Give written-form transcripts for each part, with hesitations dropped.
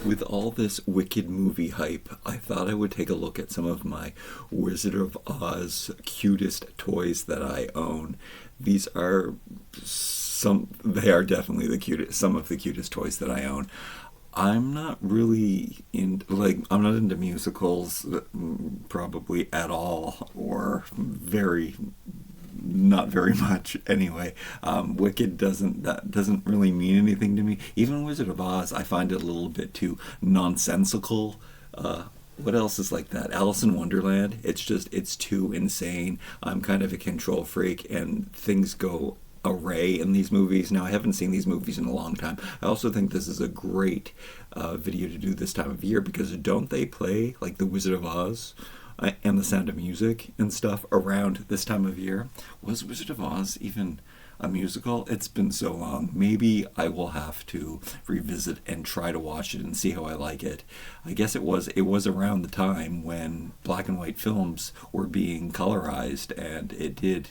With all this Wicked movie hype, I thought I would take a look at some of my Wizard of Oz cutest toys that I own. These are they are definitely some of the cutest toys that I own. I'm not really I'm not into musicals probably at all, or not very much anyway. Wicked doesn't really mean anything to me. Even Wizard of Oz, I find it a little bit too nonsensical. What else is like that? Alice in Wonderland. It's too insane. I'm kind of a control freak, and things go array in these movies. Now, I haven't seen these movies in a long time. I also think this is a great video to do this time of year, because don't they play like the Wizard of Oz and The Sound of Music and stuff around this time of year? Was Wizard of Oz even a musical? It's been so long. Maybe I will have to revisit and try to watch it and see how I like it. I guess it was around the time when black and white films were being colorized, and it did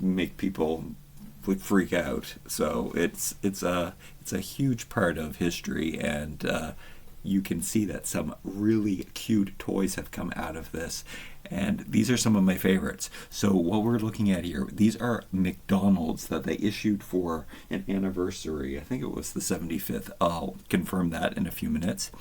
make people freak out. So it's a huge part of history, and you can see that some really cute toys have come out of this, and these are some of my favorites. So what we're looking at here, these are McDonald's that they issued for an anniversary. I think it was the 75th. I'll confirm that in a few minutes.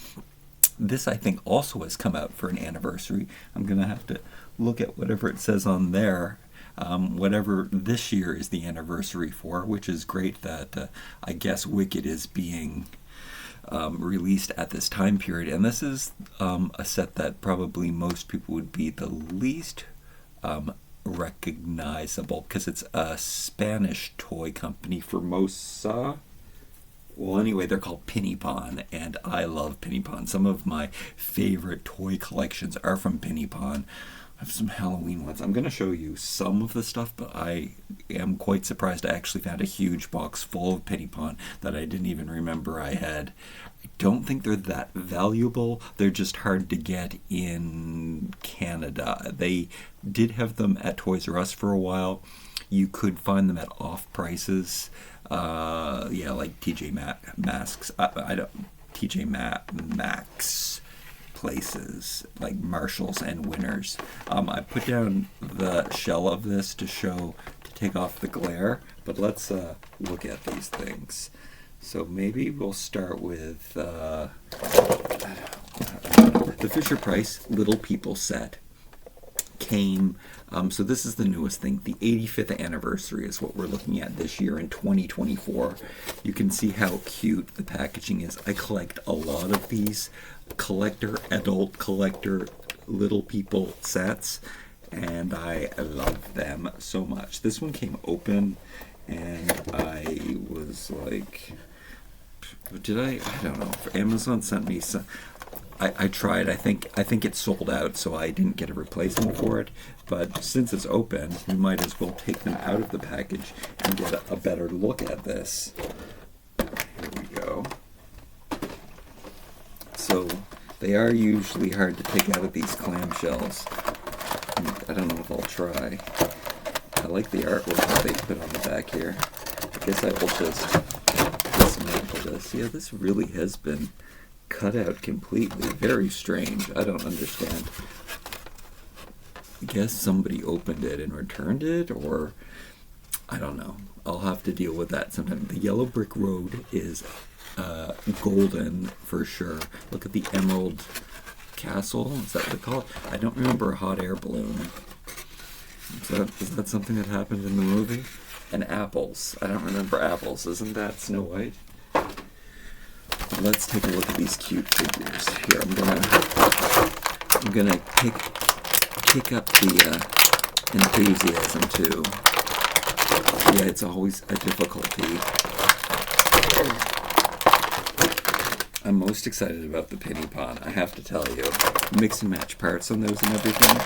This, I think, also has come out for an anniversary. I'm gonna have to look at whatever it says on there. Whatever this year is the anniversary for, which is great that I guess Wicked is being released at this time period. And this is a set that probably most people would be the least recognizable, because it's a Spanish toy company, Formosa. Well, anyway, they're called Pinypon, and I love Pinypon. Some of my favorite toy collections are from Pinypon. I have some Halloween ones. I'm going to show you some of the stuff, but I am quite surprised I actually found a huge box full of Pinypon that I didn't even remember I had. I don't think they're that valuable. They're just hard to get in Canada. They did have them at Toys R Us for a while. You could find them at off prices. Like TJ Maxx. Maxx places like Marshalls and Winners. I put down the shell of this to take off the glare, but let's look at these things. So maybe we'll start with the Fisher-Price Little People set came. So this is the newest thing. The 85th anniversary is what we're looking at this year in 2024. You can see how cute the packaging is. I collect a lot of these adult collector Little People sets, and I love them so much. This one came open, and I was like, I don't know. Amazon sent me some. I tried. I think it's sold out, so I didn't get a replacement for it. But since it's open, we might as well take them out of the package and get a better look at this. Here we go. So they are usually hard to take out of these clamshells. I don't know if I'll try. I like the artwork that they put on the back here. I guess I will just dismantle this. Yeah, this really has been cut out completely. Very strange. I don't understand. I guess somebody opened it and returned it, or I don't know. I'll have to deal with that sometime. The yellow brick road is golden for sure. Look at the emerald castle. Is that what they call it? I don't remember a hot air balloon. Is that something that happened in the movie? And apples. I don't remember apples. Isn't that Snow White? Let's take a look at these cute figures. Here, I'm gonna kick up the enthusiasm too. Yeah, it's always a difficulty. I'm most excited about the Pinypon, I have to tell you. Mix and match parts on those and everything.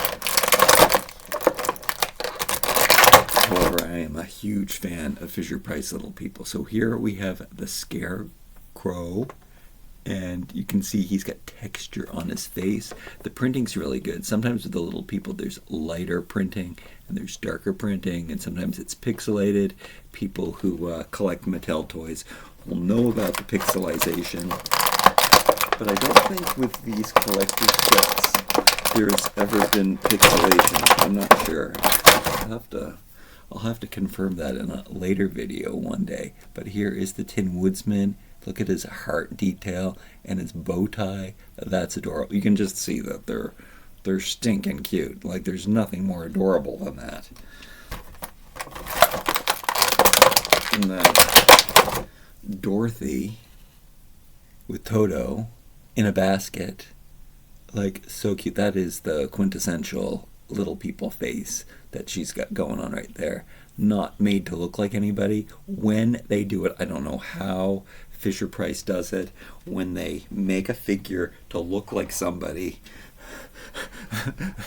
However, I am a huge fan of Fisher-Price Little People. So here we have the Scarecrow, and you can see he's got texture on his face. The printing's really good. Sometimes with the Little People there's lighter printing and there's darker printing, and sometimes it's pixelated. People who collect Mattel toys will know about the pixelization. But I don't think with these collector's sets there's ever been pixelation. I'm not sure. I'll have to confirm that in a later video one day. But here is the Tin Woodsman. Look at his heart detail and his bow tie. That's adorable. You can just see that they're stinking cute. Like, there's nothing more adorable than that. And then Dorothy with Toto in a basket. Like, so cute. That is the quintessential little people face that she's got going on right there. Not made to look like anybody. When they do it, I don't know how Fisher-Price does it. When they make a figure to look like somebody,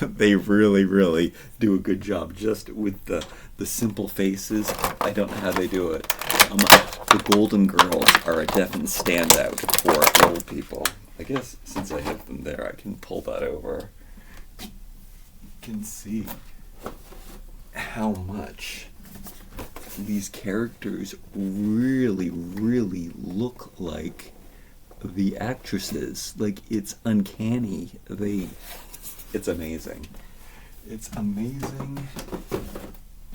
they really, really do a good job just with the simple faces. I don't know how they do it. The Golden Girls are a definite standout for old people. I guess since I have them there, I can pull that over. You can see how much these characters really, really look like the actresses. Like, it's uncanny. It's amazing. It's amazing.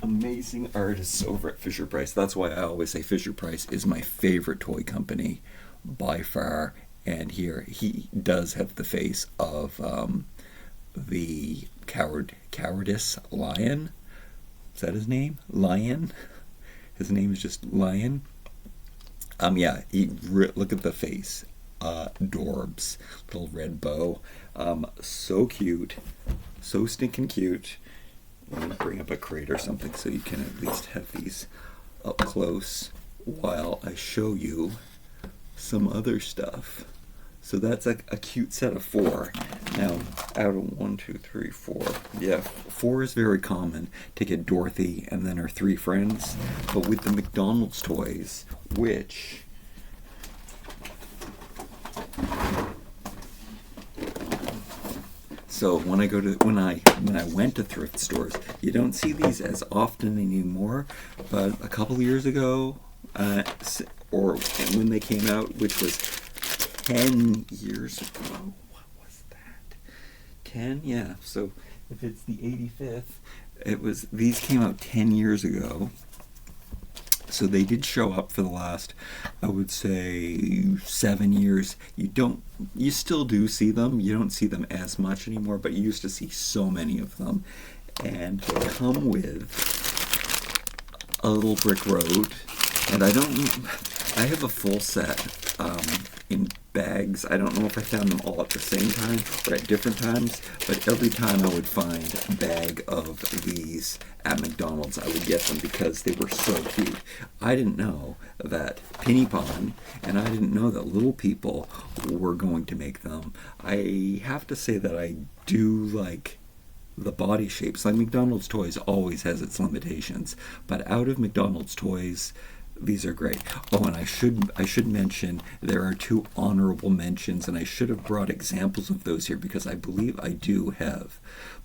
Amazing artists over at Fisher-Price. That's why I always say Fisher-Price is my favorite toy company by far. And here he does have the face of the cowardice lion. Is that his name? Lion? His name is just Lion. Yeah, look at the face. Dorbs. Little red bow. So cute. So stinking cute. Let me bring up a crate or something so you can at least have these up close while I show you some other stuff. So that's a cute set of 4. Now, out of 1, 2, 3, 4. Yeah, 4 is very common to get Dorothy and then her 3 friends. But with the McDonald's toys, which... So when I went to thrift stores, you don't see these as often anymore. But a couple of years ago, or when they came out, which was 10 years ago. What was that? 10? Yeah. So if it's the 85th, these came out 10 years ago. So they did show up for the last, I would say, 7 years. You still do see them. You don't see them as much anymore, but you used to see so many of them. And they come with a little brick road. And I have a full set in bags. I don't know if I found them all at the same time or at different times, but every time I would find a bag of these at McDonald's, I would get them because they were so cute. I didn't know that Pinypon, and I didn't know that Little People were going to make them. I have to say that I do like the body shapes. Like, McDonald's toys always has its limitations, but out of McDonald's toys, these are great. Oh, and I should mention there are 2 honorable mentions, and I should have brought examples of those here because I believe I do have.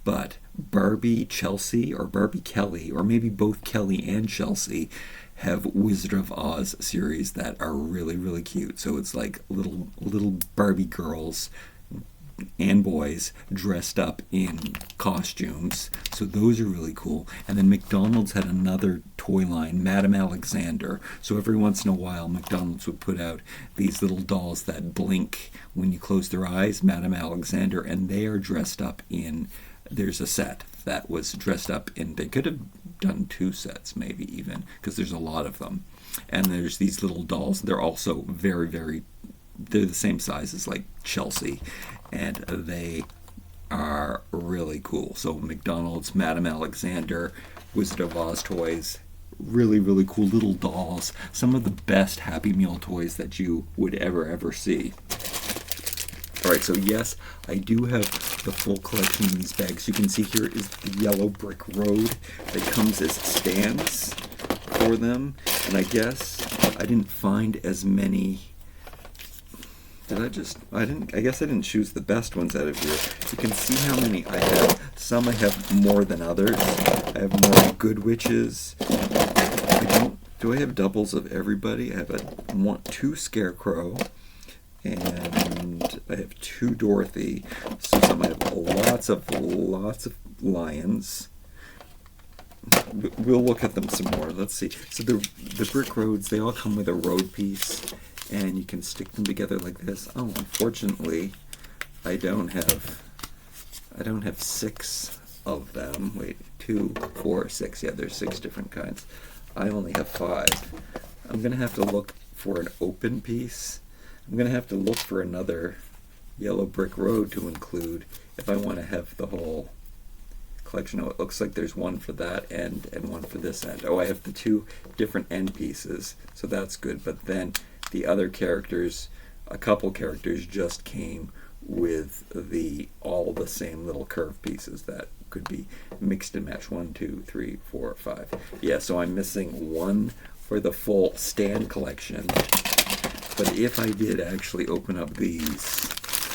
But Barbie Chelsea, or Barbie Kelly, or maybe both Kelly and Chelsea, have Wizard of Oz series that are really, really cute. So it's like little Barbie girls and boys dressed up in costumes. So those are really cool. And then McDonald's had another toy line, Madame Alexander. So every once in a while, McDonald's would put out these little dolls that blink when you close their eyes, Madame Alexander, and they are dressed up in, there's a set that was dressed up in, they could have done 2 sets maybe even, because there's a lot of them. And there's these little dolls. They're also very, very, they're the same size as like Chelsea, and they are really cool. So McDonald's, Madame Alexander, Wizard of Oz toys, really, really cool little dolls. Some of the best Happy Meal toys that you would ever see. Alright, so yes, I do have the full collection in these bags. You can see here is the yellow brick road that comes as stands for them. And I guess I didn't find as many. I guess I didn't choose the best ones out of here. You can see how many I have. Some I have more than others. I have more good witches. I don't do I have doubles of everybody? I have two Scarecrow, and I have two Dorothy. So I have lots of lions. We'll look at them some more. Let's see. So the brick roads, they all come with a road piece, and you can stick them together like this. Oh, unfortunately, I don't have 6 of them. Wait, 2, 4, 6. Yeah, there's 6 different kinds. I only have 5. I'm gonna have to look for an open piece. I'm gonna have to look for another yellow brick road to include if I want to have the whole collection. Oh, it looks like there's one for that end and one for this end. Oh, I have the 2 different end pieces, so that's good. But then the other characters, a couple characters just came with all the same little curve pieces that could be mixed and matched. 1, 2, 3, 4, 5. Yeah, so I'm missing 1 for the full stand collection. But if I did actually open up these,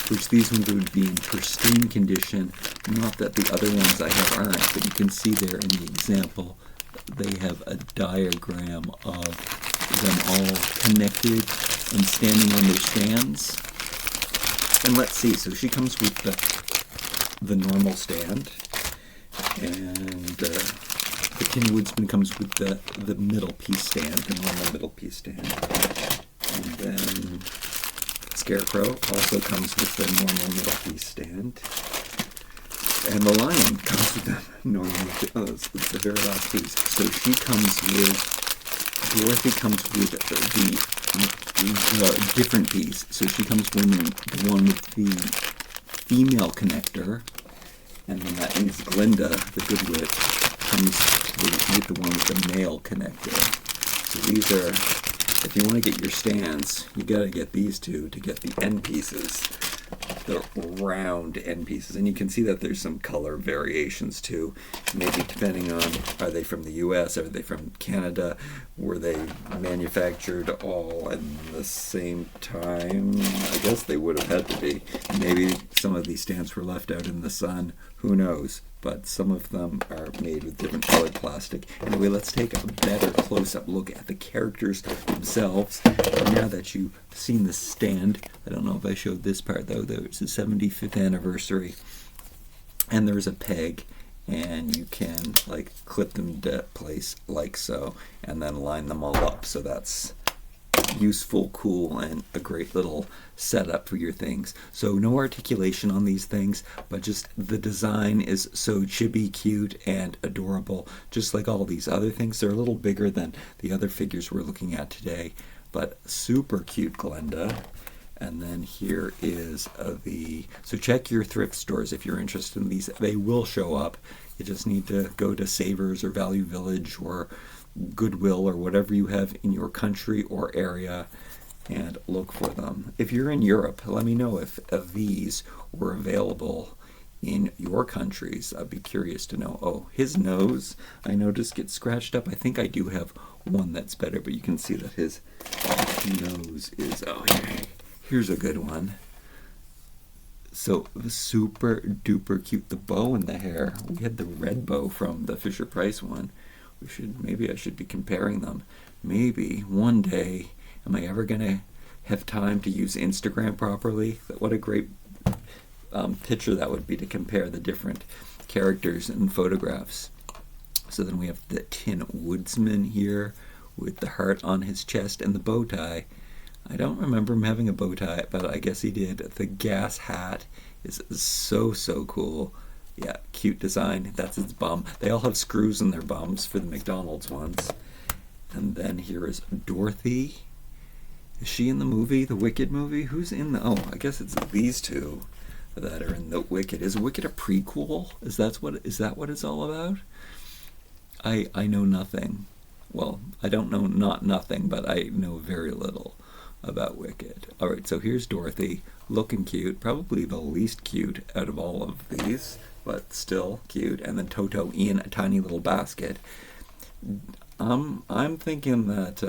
which these ones would be in pristine condition, not that the other ones I have aren't, but you can see there in the example, they have a diagram of them all connected and standing on their stands. And let's see, so she comes with the normal stand, and the Tin Woodsman comes with the middle piece stand, the normal middle piece stand. And then Scarecrow also comes with the normal middle piece stand. And the lion comes with the normal, it's the very last piece. So Dorothy comes with the different piece. So she comes with the one with the female connector, and then that means Glinda, the Good Witch, comes with the one with the male connector. So these are, if you want to get your stands, you got to get these 2 to get the end pieces, the round end pieces. And you can see that there's some color variations too, maybe depending on, are they from the US, are they from Canada, were they manufactured all at the same time? I guess they would have had to be. Maybe some of these stands were left out in the sun, who knows? But some of them are made with different colored plastic. Anyway, let's take a better close-up look at the characters themselves. And now that you've seen the stand, I don't know if I showed this part though, there's the 75th anniversary, and there's a peg, and you can like clip them to place like so, and then line them all up. So that's useful, cool, and a great little setup for your things. So no articulation on these things, but just the design is so chibi cute and adorable, just like all these other things. They're a little bigger than the other figures we're looking at today, but super cute Glinda. And then here is so check your thrift stores if you're interested in these. They will show up. You just need to go to Savers or Value Village or Goodwill or whatever you have in your country or area and look for them. If you're in Europe, let me know if these were available in your countries. I'd be curious to know. Oh, his nose, I noticed, gets scratched up. I think I do have one that's better, but you can see that his nose is, here's a good one. So super duper cute. The bow and the hair. We had the red bow from the Fisher-Price one. Maybe I should be comparing them. Maybe one day, am I ever gonna have time to use Instagram properly? What a great picture that would be to compare the different characters and photographs. So then we have the Tin Woodsman here with the heart on his chest and the bow tie. I don't remember him having a bow tie, but I guess he did. The gas hat is so cool. Yeah, cute design. That's its bum. They all have screws in their bums for the McDonald's ones. And then here is Dorothy. Is she in the movie, the Wicked movie? Who's in the... Oh, I guess it's these 2 that are in the Wicked. Is Wicked a prequel? Is that what it's all about? I know nothing. Well, I don't know nothing, but I know very little about Wicked. All right, so here's Dorothy, looking cute. Probably the least cute out of all of these, but still cute. And then Toto in a tiny little basket. I'm thinking that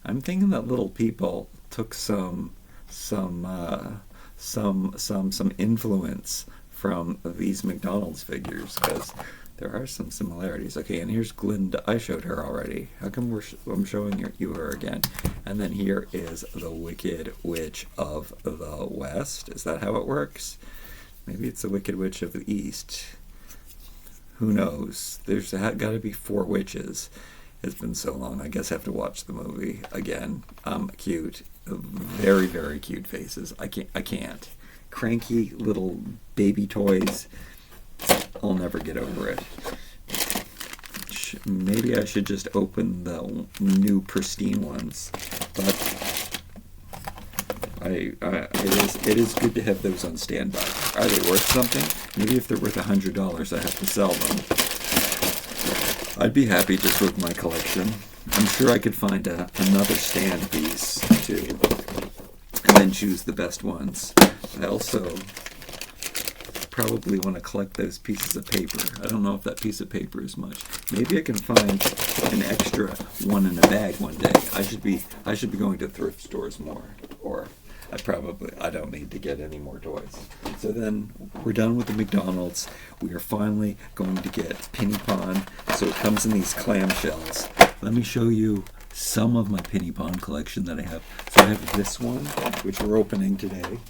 little people took some influence from these McDonald's figures, because There are some similarities. Okay, and here's Glinda. I showed her already. How come I'm showing you her again? And then here is the Wicked Witch of the West. Is that how it works? Maybe it's the Wicked Witch of the East. Who knows? There's got to be 4 witches. It's been so long. I guess I have to watch the movie again. Cute. Very, very cute faces. I can't. Cranky little baby toys. I'll never get over it. Maybe I should just open the new pristine ones, but it is good to have those on standby. Are they worth something? Maybe if they're worth $100, I have to sell them. I'd be happy just with my collection. I'm sure I could find another stand piece too, and then choose the best ones. I also probably want to collect those pieces of paper. I don't know if that piece of paper is much. Maybe I can find an extra one in a bag one day. I should be going to thrift stores more, or I don't need to get any more toys. So then we're done with the McDonald's. We are finally going to get Pinypon. So it comes in these clamshells. Let me show you some of my Pinypon collection that I have. So I have this one, which we're opening today.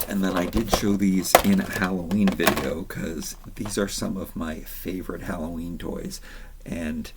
And then I did show these in a Halloween video because these are some of my favorite Halloween toys. And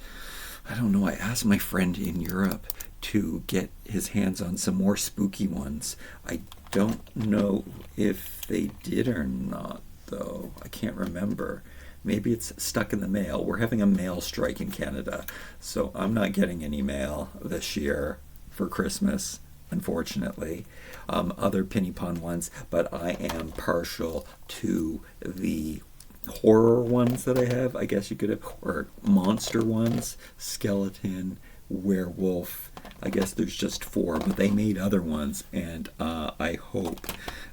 I don't know, I asked my friend in Europe to get his hands on some more spooky ones. I don't know if they did or not, though. I can't remember. Maybe it's stuck in the mail. We're having a mail strike in Canada, so I'm not getting any mail this year for Christmas, unfortunately. Other Pinypon ones, but I am partial to the horror ones that I have, I guess you could have, or monster ones, skeleton, werewolf. I guess there's just 4, but they made other ones, and I hope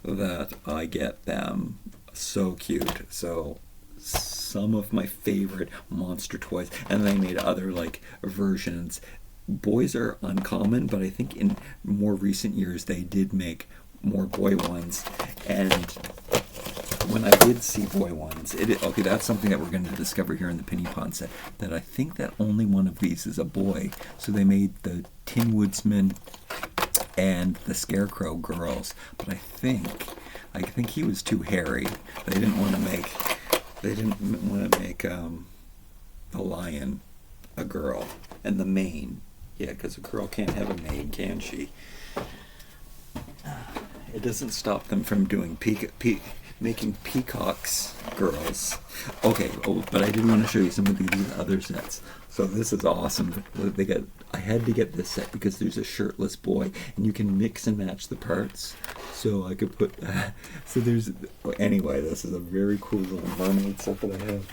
that I get them. So cute. So some of my favorite monster toys, and they made other like versions. Boys are uncommon, but I think in more recent years they did make more boy ones. And when I did see boy ones, okay, that's something that we're going to discover here in the Pinypon set, that I think that only one of these is a boy. So they made the Tin Woodsman and the Scarecrow girls, but I think he was too hairy. They didn't want to make the lion a girl, and the mane. Yeah, because a girl can't have a mane, can she? It doesn't stop them from doing making peacocks girls. Okay, but I did want to show you some of these other sets. So this is awesome. I had to get this set because there's a shirtless boy, and you can mix and match the parts. So I could put. Anyway, this is a very cool little mermaid set that I have.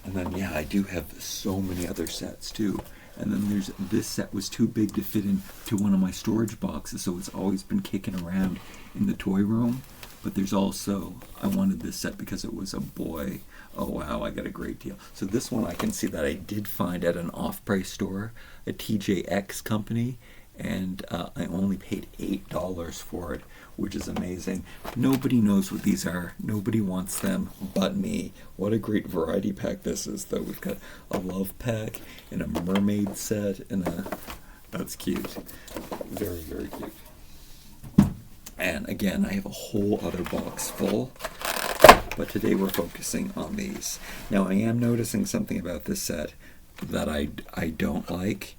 And then, yeah, I do have so many other sets, too. And then this set was too big to fit into one of my storage boxes, so it's always been kicking around in the toy room. But there's also, I wanted this set because it was a boy. Oh, wow, I got a great deal. So this one I can see that I did find at an off-price store, a TJX company, and I only paid $8 for it, which is amazing. Nobody knows what these are. Nobody wants them but me. What a great variety pack this is, though. We've got a love pack and a mermaid set and that's cute. Very, very cute. And again, I have a whole other box full, but today we're focusing on these. Now, I am noticing something about this set that I don't like.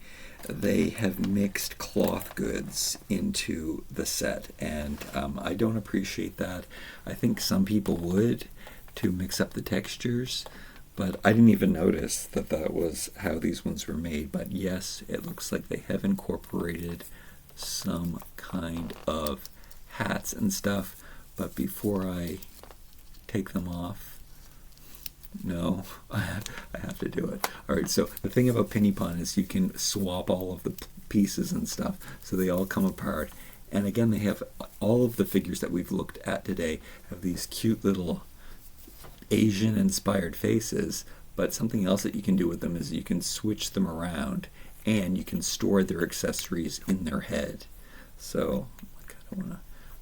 They have mixed cloth goods into the set, and I don't appreciate that. I think some people would, to mix up the textures, but I didn't even notice that was how these ones were made. But yes, it looks like they have incorporated some kind of hats and stuff. But before I take them off, no, I have to do it. All right, so the thing about Pinypon is you can swap all of the pieces and stuff, so they all come apart. And again, they have all of the figures that we've looked at today have these cute little Asian-inspired faces, but something else that you can do with them is you can switch them around, and you can store their accessories in their head. So I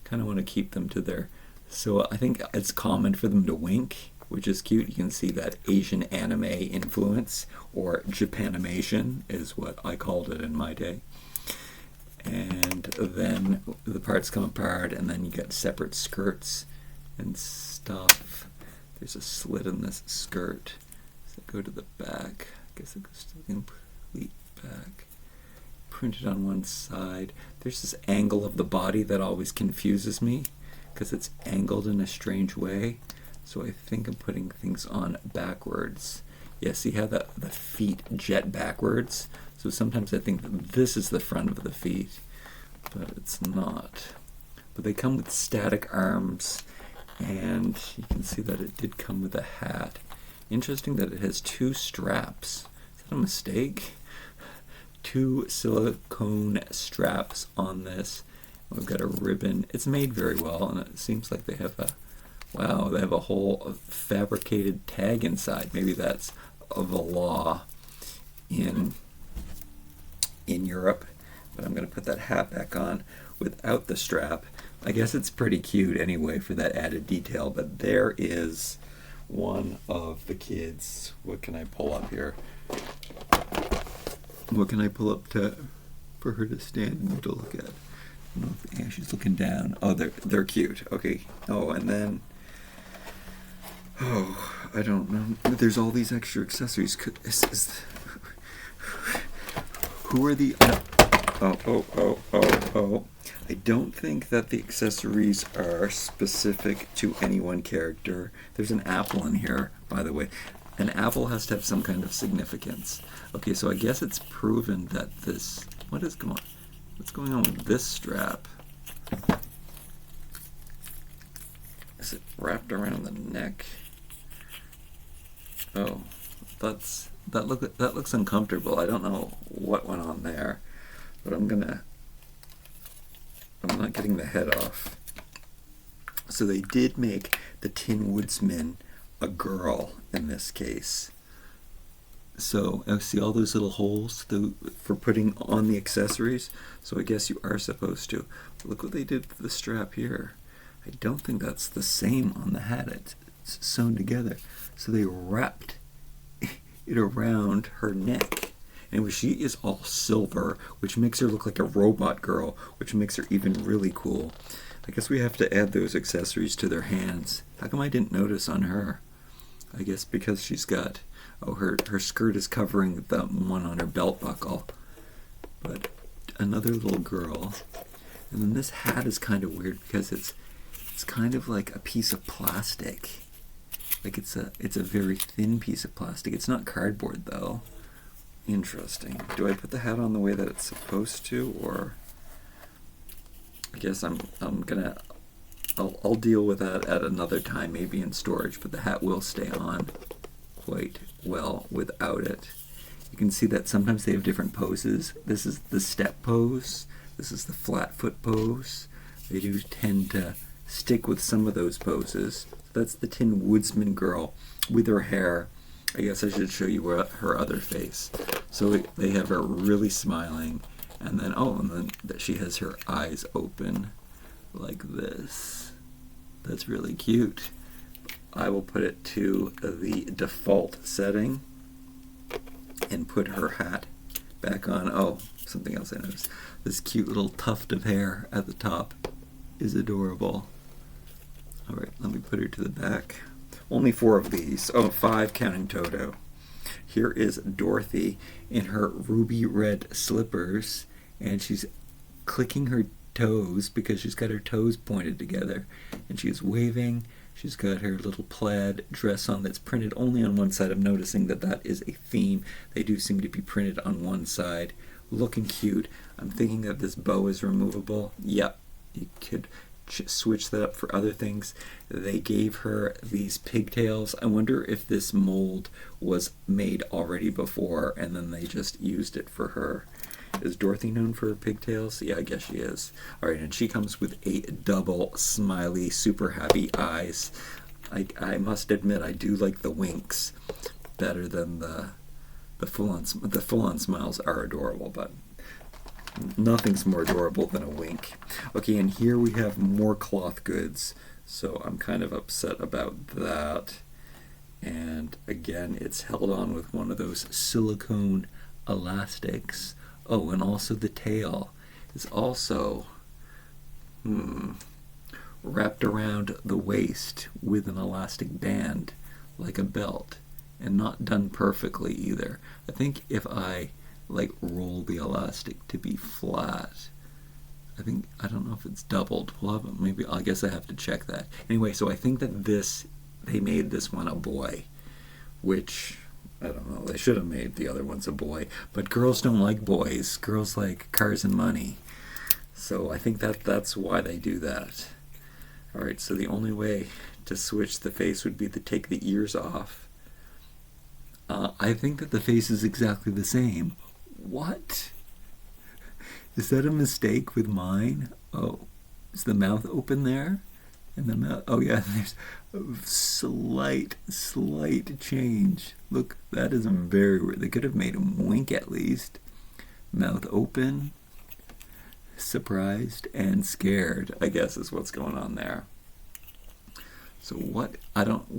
kind of want to keep them to their So I think it's common for them to wink, which is cute. You can see that Asian anime influence, or Japanimation is what I called it in my day. And then the parts come apart, and then you get separate skirts and stuff. There's a slit in this skirt. Does it go to the back? I guess it goes to the complete back. Printed on one side. There's this angle of the body that always confuses me because it's angled in a strange way. So I think I'm putting things on backwards. Yeah, see how the feet jet backwards? So sometimes I think that this is the front of the feet, but it's not. But they come with static arms, and you can see that it did come with a hat. Interesting that it has two straps. Is that a mistake? Two silicone straps on this. We've got a ribbon. It's made very well, and it seems like they have they have a whole fabricated tag inside. Maybe that's of the law in Europe. But I'm going to put that hat back on without the strap. I guess it's pretty cute anyway for that added detail, but there is one of the kids. What can I pull up here? What can I pull up for her to stand and to look at? I don't know if, yeah, she's looking down. Oh, they're cute. Okay. Oh, and then I don't know. There's all these extra accessories. Who are the? Oh. I don't think that the accessories are specific to any one character. There's an apple in here, by the way. An apple has to have some kind of significance. Okay, so I guess it's proven that this... What's going on with this strap? Is it wrapped around the neck? Oh, that looks uncomfortable. I don't know what went on there, but I'm not getting the head off. So they did make the Tin Woodsman a girl in this case. So I see all those little holes for putting on the accessories. So I guess you are supposed to. Look what they did with the strap here. I don't think that's the same on the hat. It's sewn together. So they wrapped it around her neck. Anyway, she is all silver, which makes her look like a robot girl, which makes her even really cool. I guess we have to add those accessories to their hands. How come I didn't notice on her? I guess because she's got... Oh, her skirt is covering the one on her belt buckle. But another little girl. And then this hat is kind of weird because it's kind of like a piece of plastic. Like it's a very thin piece of plastic. It's not cardboard though. Interesting. Do I put the hat on the way that it's supposed to, or I guess I'll deal with that at another time, maybe in storage, but the hat will stay on quite well without it. You can see that sometimes they have different poses. This is the step pose. This is the flat foot pose. They do tend to stick with some of those poses. So that's the Tin Woodsman girl with her hair. I guess I should show you her other face. So they have her really smiling, and then she has her eyes open like this. That's really cute. I will put it to the default setting and put her hat back on. Oh, something else I noticed. This cute little tuft of hair at the top is adorable. All right, let me put her to the back. Only 4 of these. Oh, 5 counting Toto. Here is Dorothy in her ruby red slippers, and she's clicking her toes because she's got her toes pointed together, and she's waving. She's got her little plaid dress on that's printed only on one side. I'm noticing that is a theme. They do seem to be printed on one side. Looking cute. I'm thinking that this bow is removable. Yep, you could switch that up for other things. They gave her these pigtails. I wonder if this mold was made already before and then they just used it for her. Is Dorothy known for her pigtails? Yeah, I guess she is. Alright, and she comes with a double smiley, super happy eyes. I must admit, I do like the winks better than the full-on smiles are adorable, but nothing's more adorable than a wink. Okay, and here we have more cloth goods. So I'm kind of upset about that. And again, it's held on with one of those silicone elastics. Oh, and also the tail is also wrapped around the waist with an elastic band like a belt, and not done perfectly either. I think if I like roll the elastic to be flat, I don't know if it's doubled. Well, maybe I guess I have to check that. Anyway, so I think that they made this one a boy, which I don't know. They should have made the other ones a boy, but girls don't like boys. Girls like cars and money. So I think that's why they do that. All right. So the only way to switch the face would be to take the ears off. I think that the face is exactly the same. What? Is that a mistake with mine? Oh, is the mouth open there? And the mouth, oh yeah, there's a slight change. Look, that is very weird. They could have made him wink at least. Mouth open, surprised, and scared, I guess is what's going on there. So what I don't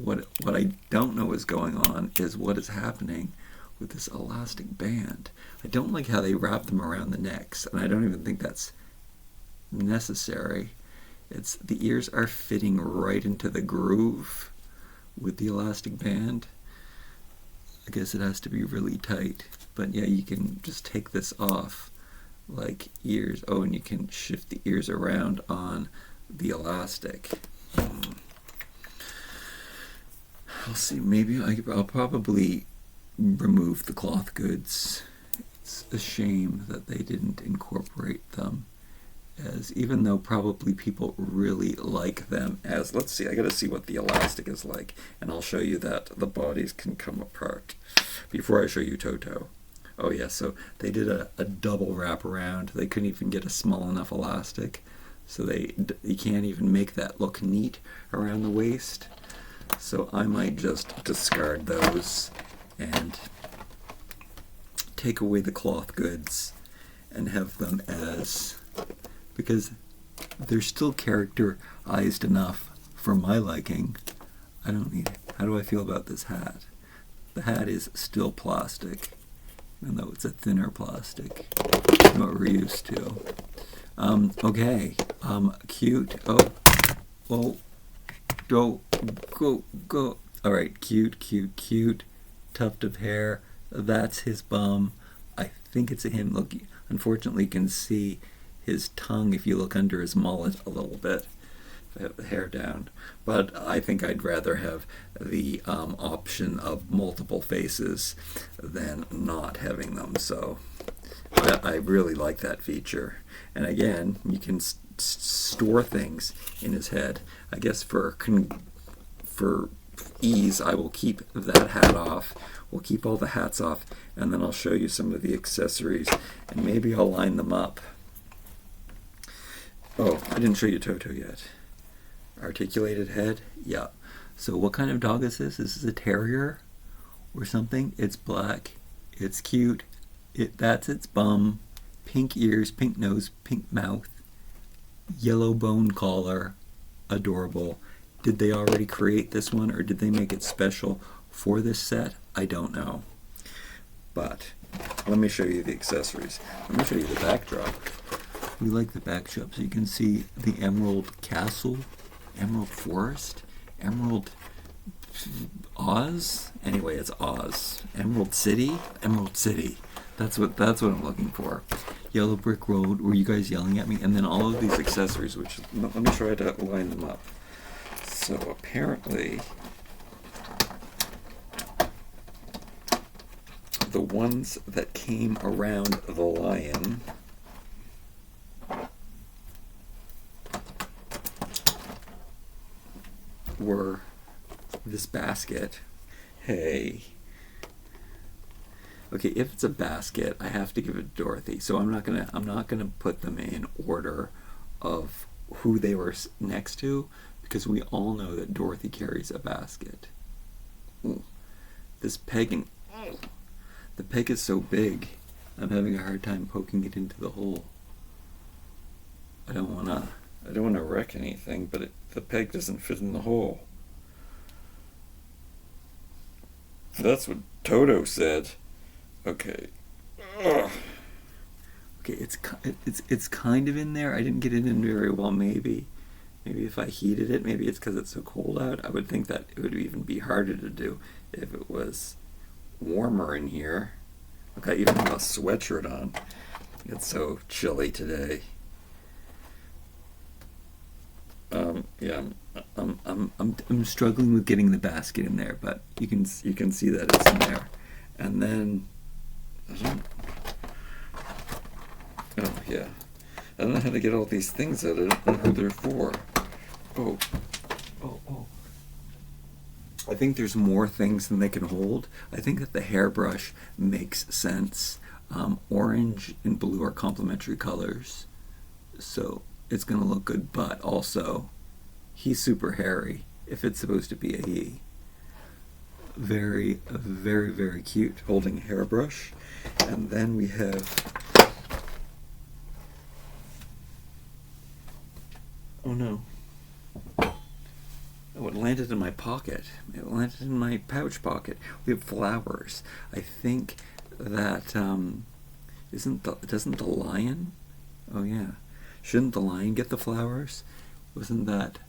know is going on is what is happening with this elastic band. I don't like how they wrap them around the necks, and I don't even think that's necessary. The ears are fitting right into the groove with the elastic band. I guess it has to be really tight, but yeah, you can just take this off like ears. Oh, and you can shift the ears around on the elastic. I'll see, maybe I'll probably remove the cloth goods. It's a shame that they didn't incorporate them, as even though probably people really like them as, let's see, I gotta see what the elastic is like, and I'll show you that the bodies can come apart before I show you Toto. Oh yeah, so they did a double wrap around. They couldn't even get a small enough elastic, so you can't even make that look neat around the waist. So I might just discard those and take away the cloth goods and have them as, because they're still characterized enough for my liking. I don't need it. How do I feel about this hat? The hat is still plastic, even though it's a thinner plastic than what we're used to. Okay, cute. Oh, go. All right, cute. Tuft of hair. That's his bum. I think it's a him. Look, unfortunately, you can see his tongue if you look under his mullet a little bit. If I have the hair down, but I think I'd rather have the option of multiple faces than not having them. So I really like that feature. And again, you can store things in his head. I guess for ease, I will keep that hat off. We'll keep all the hats off, and then I'll show you some of the accessories, and maybe I'll line them up. Oh, I didn't show you Toto yet. Articulated head? Yeah. So what kind of dog is this? Is this a terrier or something? It's black. It's cute. That's its bum. Pink ears, pink nose, pink mouth. Yellow bone collar. Adorable. Did they already create this one, or did they make it special for this set? I don't know. But let me show you the accessories. Let me show you the backdrop. We like the backdrop so you can see the Emerald Castle, Emerald Forest, Emerald Oz. Anyway, it's Oz. Emerald City. That's what I'm looking for. Yellow Brick Road. Were you guys yelling at me? And then all of these accessories, which let me try to line them up. So apparently, the ones that came around the lion were this basket. Hey. Okay, if it's a basket, I have to give it to Dorothy. So I'm not gonna put them in order of who they were next to, because we all know that Dorothy carries a basket. Ooh. This pegging. The peg is so big, I'm having a hard time poking it into the hole. I don't wanna I don't want to wreck anything, but the peg doesn't fit in the hole. That's what Toto said. Okay. Ugh. Okay, it's kind of in there. I didn't get it in very well. Maybe if I heated it, maybe it's because it's so cold out. I would think that it would even be harder to do if it was warmer in here. Look, I even have a sweatshirt on. It's so chilly today. Yeah, I'm struggling with getting the basket in there, but you can see that it's in there. And then oh yeah, I don't know how to get all these things out. I don't know who they're for. Oh. I think there's more things than they can hold. I think that the hairbrush makes sense. Orange and blue are complementary colors, so it's gonna look good, but also he's super hairy if it's supposed to be a he. Very, very, very cute holding a hairbrush. And then we have, oh no, oh, it landed in my pocket. It landed in my pouch pocket. We have flowers. I think that doesn't the lion? Oh yeah, shouldn't the lion get the flowers? Wasn't that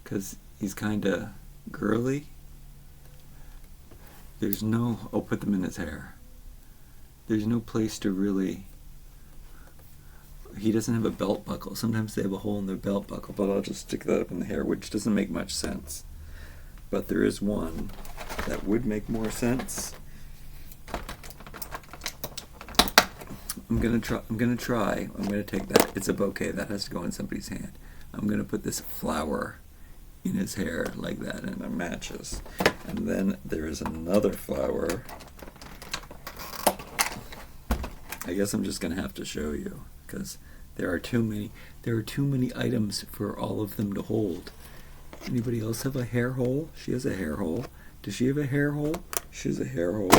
because he's kind of girly? There's no. Oh, put them in his hair. There's no place to really. He doesn't have a belt buckle. Sometimes they have a hole in their belt buckle, but I'll just stick that up in the hair, which doesn't make much sense. But there is one that would make more sense. I'm gonna try. I'm gonna take that. It's a bouquet that has to go in somebody's hand. I'm gonna put this flower in his hair like that, and it matches. And then there is another flower. I guess I'm just gonna have to show you because there are too many. There are too many items for all of them to hold. Anybody else have a hair hole? She has a hair hole. Does she have a hair hole? She has a hair hole.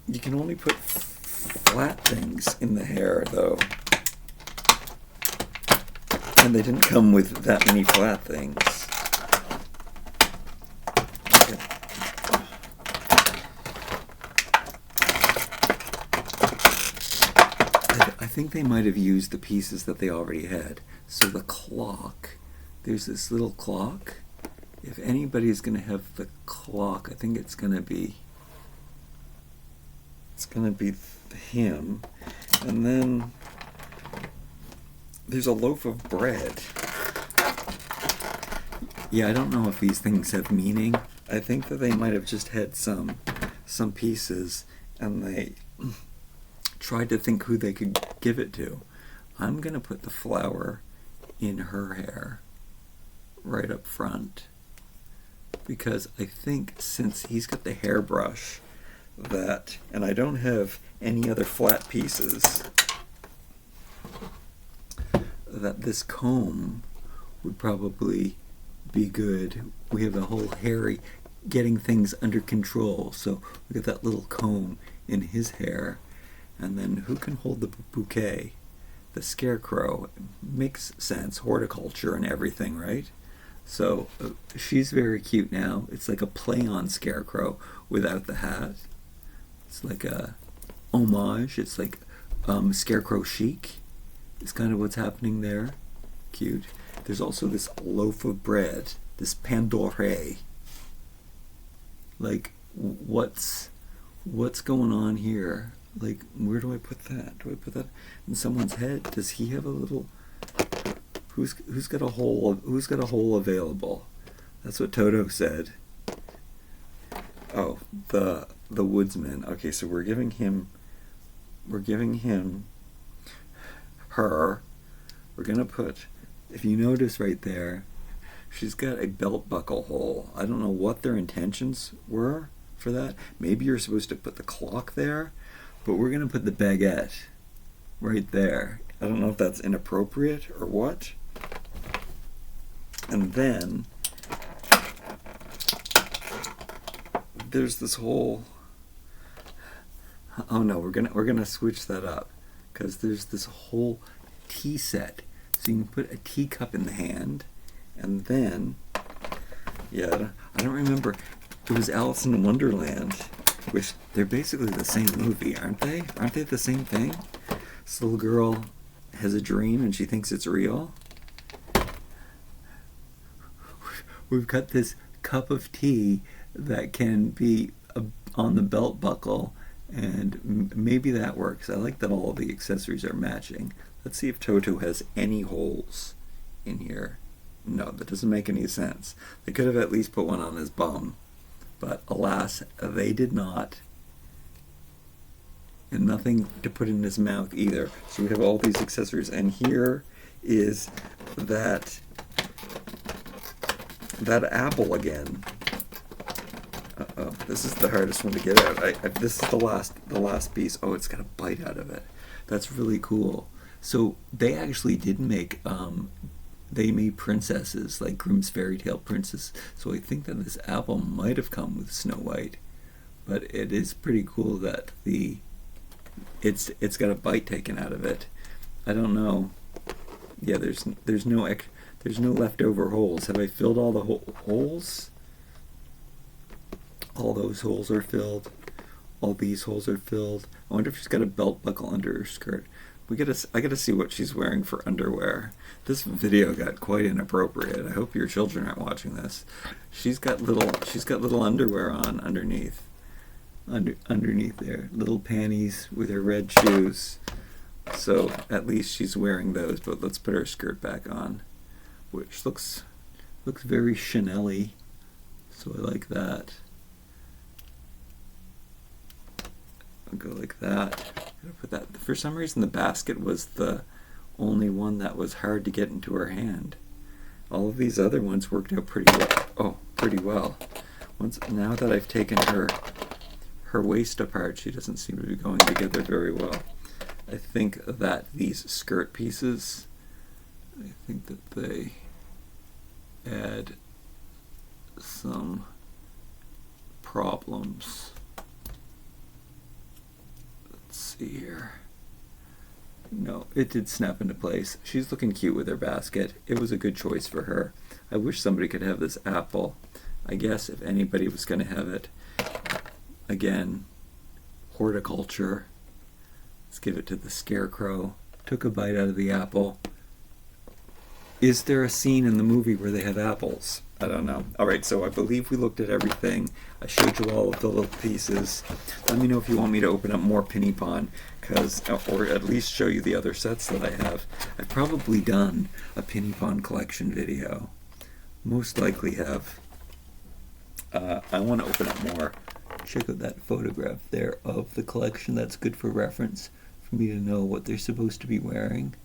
You can only put flat things in the hair, though. And they didn't come with that many flat things. I think they might have used the pieces that they already had. So the clock, there's this little clock. If anybody's going to have the clock, I think it's going to be him. And then there's a loaf of bread. Yeah, I don't know if these things have meaning. I think that they might have just had some pieces and they tried to think who they could give it to. I'm going to put the flower in her hair right up front because I think since he's got the hairbrush that, and I don't have any other flat pieces, that this comb would probably be good. We have a whole hairy getting things under control, so we got that little comb in his hair. And then who can hold the bouquet? The Scarecrow. Makes sense, horticulture and everything, right? So she's very cute now. It's like a play on Scarecrow without the hat. It's like a homage. It's like Scarecrow chic. It's kind of what's happening there. Cute. There's also this loaf of bread, this pain doré. Like, what's going on here? Like, where do I put that? Do I put that in someone's head? Does he have a little? Who's got a hole? Who's got a hole available? That's what Toto said. Oh, the woodsman. Okay, so we're giving him her. We're gonna put. If you notice right there, she's got a belt buckle hole. I don't know what their intentions were for that. Maybe you're supposed to put the clock there. But we're going to put the baguette right there. I don't know if that's inappropriate or what. And then there's this whole. Oh no, we're gonna switch that up because there's this whole tea set. So So you can put a teacup in the hand, and then, yeah, I don't remember. It was Alice in Wonderland, which they're basically the same movie, aren't they? Aren't they the same thing? This little girl has a dream and she thinks it's real. We've got this cup of tea that can be on the belt buckle, and maybe that works. I like that all of the accessories are matching. Let's see if Toto has any holes in here. No, that doesn't make any sense. They could have at least put one on his bum, but alas, they did not. And nothing to put in his mouth either. So we have all these accessories, and here is that apple again. Uh-oh, this is the hardest one to get out. This is the last piece. Oh, it's got a bite out of it. That's really cool. So they actually did make, they made princesses, like Grimm's fairy tale princess. So I think that this apple might have come with Snow White. But it is pretty cool that it's got a bite taken out of it. I don't know. Yeah, there's no leftover holes. Have I filled all the holes? All those holes are filled. All these holes are filled. I wonder if she's got a belt buckle under her skirt. I gotta see what she's wearing for underwear. This video got quite inappropriate. I hope your children aren't watching this. She's got little underwear on underneath. Underneath there, little panties with her red shoes. So at least she's wearing those. But let's put her skirt back on, which looks very Chanel-y. So I like that. I'll go like that. Put that. For some reason, the basket was the only one that was hard to get into her hand. All of these other ones worked out pretty well. Oh, pretty well. Now that I've taken her waist apart, she doesn't seem to be going together very well. I think that these skirt pieces, I think that they add some problems. Let's see here. No, it did snap into place. She's looking cute with her basket. It was a good choice for her. I wish somebody could have this apple. I guess if anybody was going to have it. Again, horticulture. Let's give it to the Scarecrow. Took a bite out of the apple. Is there a scene in the movie where they have apples? I don't know. Alright, so I believe we looked at everything. I showed you all of the little pieces. Let me know if you want me to open up more Pinypon, or at least show you the other sets that I have. I've probably done a Pinypon collection video. Most likely have. I want to open up more. Check out that photograph there of the collection. That's good for reference for me to know what they're supposed to be wearing.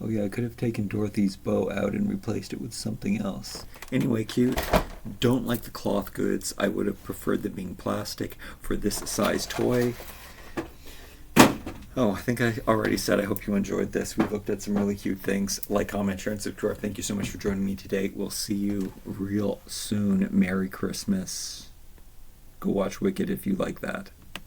Oh yeah, I could have taken Dorothy's bow out and replaced it with something else. Anyway, cute. Don't like the cloth goods. I would have preferred them being plastic for this size toy. Oh, I think I already said I hope you enjoyed this. We looked at some really cute things. Like, comment, share, and subscribe. Thank you so much for joining me today. We'll see you real soon. Merry Christmas. Go watch Wicked if you like that.